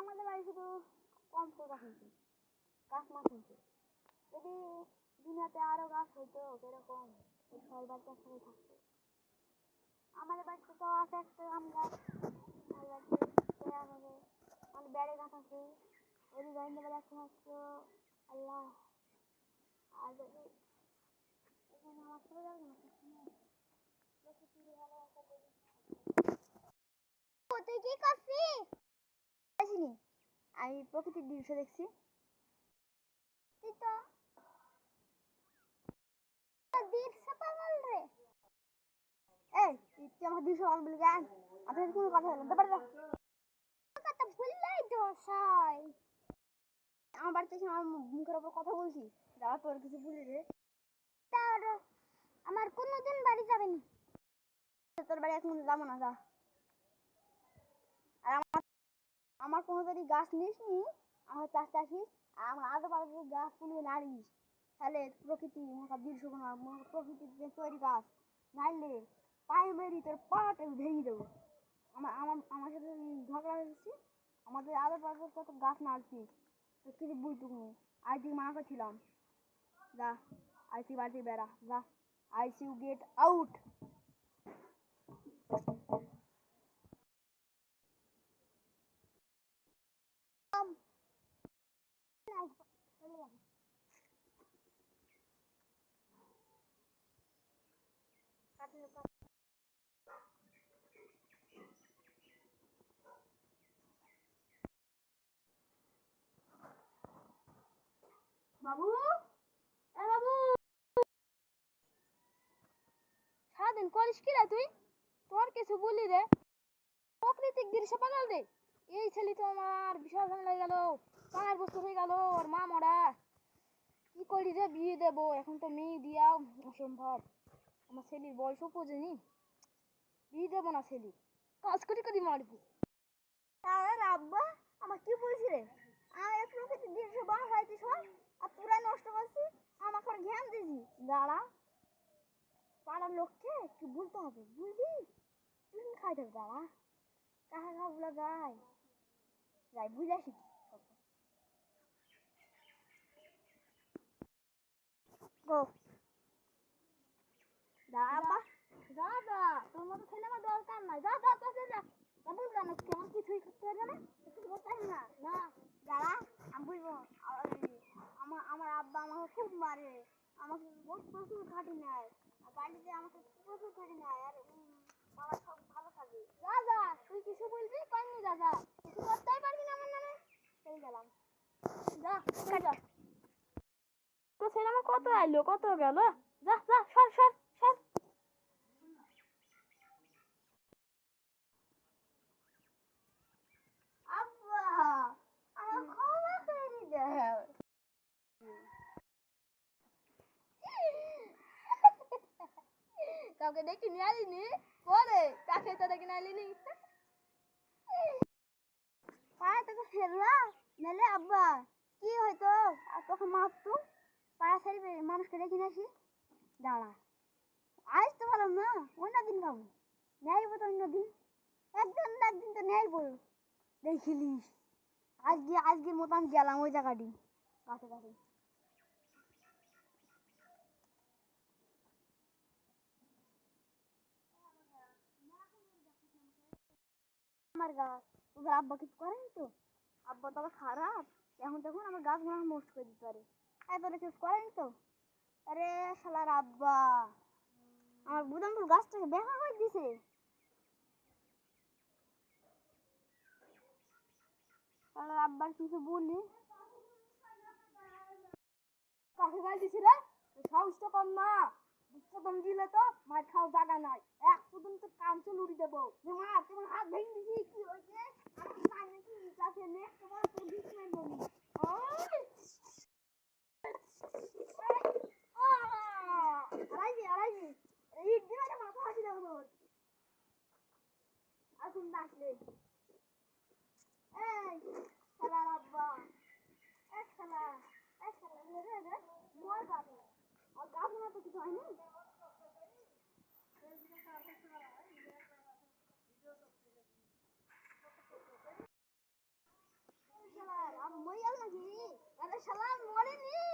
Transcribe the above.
আমাদের বাড়ি শুধু কম ফুল গাছ হয়েছে, গাছ মাছ হয়েছে। যদি দুনিয়াতে আরো গাছ হইতো সেরকম সবাই বাড়িতে একসাথে থাকতো। আমাদের বাড়িতে তো আছে একটা আম গাছ, আমার বাড়িতে পেয়ারা হবে, মানে বেড়ে গাছ আছে, ওই জয়েন্ট বাড়ি একটা থাকতো। আল্লাহ, আর যদি এখানে আমার চলে যাবে না, তুই কি করছিস? আমি প্রকৃতির দৃশ্য দেখছি। তুই তো দৃশ্য পাগল রে। এই তুই আমার দৃশ্য পাগল বলি কেন? আপনার কোনো কথা হলো না, ব্যাপারটা কথা বললেই দোষ হয়। আমার বাড়িতে এসে আমার মুখের ওপর কথা বলছি, যাওয়ার তোর কিছু বলি রে। তার আমার কোনোদিন বাড়ি যাবে না, তোর বাড়ি এখন যাবো না, যা। আর আমার কোনো যদি গাছ নিস নি, আমার চাষতে আসিস, আর আমার আদৌ পাড়া গাছ তুলবে নাড়িস, তাহলে প্রকৃতি দৃশ্য প্রকৃতির যে তৈরি গাছ নাড়লে পায়ে মেরি তোর পাটা ভেঙে দেবো। আমার সাথে ঝগড়া হয়েছি, আমাদের আদৌ পাড়া কত গাছ নাড়ছি, কিছু বুঝতুক নি। আজ তুই মানা করছিলাম, যা আজ তুই বাড়িতে বেড়া, যা। I see you get out. বাবু, এ বাবু, সারাদিন করিস কি রে তুই? তোর কিছু বলি রে, প্রাকৃতিক দৃশ্য পাগল রে। এই ছেলে তো আমার বিশাল ঝামেলা হয়ে গেল, 5 বছর হয়ে গেল ওর মা মরা। কি করি রে, বিয়ে দেবো এখন তো মেয়ে দিয়াও অসম্ভব, আমার ছেলের বয়সও পৌঁছেনি, বিয়ে দেবো না ছেলে, কাজ করি করি মারবো। আব্বা আমার কি বলছি রে, আমি প্রকৃতির দৃশ্য বাং হয়েছি সব, আর তোরা নষ্ট করছিস, আমাকে ঘ্যাম দিছি। দাঁড়া, পাড়ার লোককে কি বলতে হবে বুঝলি, তুই খাইতে হবে। দাঁড়া, কাহা কাহা বলা যায়, যাই বুঝে আসি। গো দাঁড়া, দাদা তোর মতো ছেলে আমার দরকার নাই, যা যা যা যা, বুঝলাম না কেমন কিছুই করতে হবে না, কিছু করতে হবে না। না দাঁড়া, আমি বুঝবো। আমার আমার আব্বা আমাকে খুব মারে, আমাকে প্রচুর খাটি নেয়, আর বাড়িতে আমাকে প্রচুর খাটি নেয়, আর বাবা সব ভালো থাকে। যা যা, তুই কিছু বলবি কইনি, যা যা, কিছু করতেই পারবি না আমার নামে। চলে গেলাম, যা যা। তো ছেলে আমার কত আইলো কত গেল, যা যা, সর সর সর। আব্বা আমার ক্ষমা করে দাও। কাউকে ডেকে নিয়ে আলিনি, পরে কাকে তো ডেকে নিয়ে আলিনি, পায়ে তোকে ফেললা নাহলে আব্বা কি হয়তো তোকে মারতো। পাড়া ছাড়ি মানুষকে ডেকে নিয়ে আসি, দাঁড়া আজ তো পারলাম না, অন্যদিন খাবো, নেয়বো তো অন্যদিন, একদিন না একদিন তো নেয়বো, দেখিলিস। আজকের মতো আমি গেলাম ওই জায়গাটি গাছে গাছে। আমার গাছ তোদের আব্বা কিছু করেনি তো, আব্বা তো আবার খারাপ, এখন দেখুন আমার গাছ গুলো নষ্ট করে দিতে পারে, তোরা কিছু করেনি তো। আরে শালার আব্বা আমার বুদামপুর গাছটাকে দেখা করে দিছে। শালার আব্বার কিছু বলি, কাকে গাল দিছি রে, সাহসটা কম না, দুঃসদম দিলে তো মার খাওয়া জায়গা নাই, এক সুদম তো কাঞ্চল উড়ি দেবো। মা তোমার হাত ভেঙে দিছি, কি হয়েছে আমার কানে কি আছে নে, তোমার তো দিস নাই বলি। আড়াইজি আড়াইজি ইট দিবে না, মাথা হাসি দেবো তোর এখন আসলে। এই শালার আব্বা, এক শালা, এক শালা রে রে মোর গাছ, আর গাছ না তো কিছু হয়নি। শালা মরেনি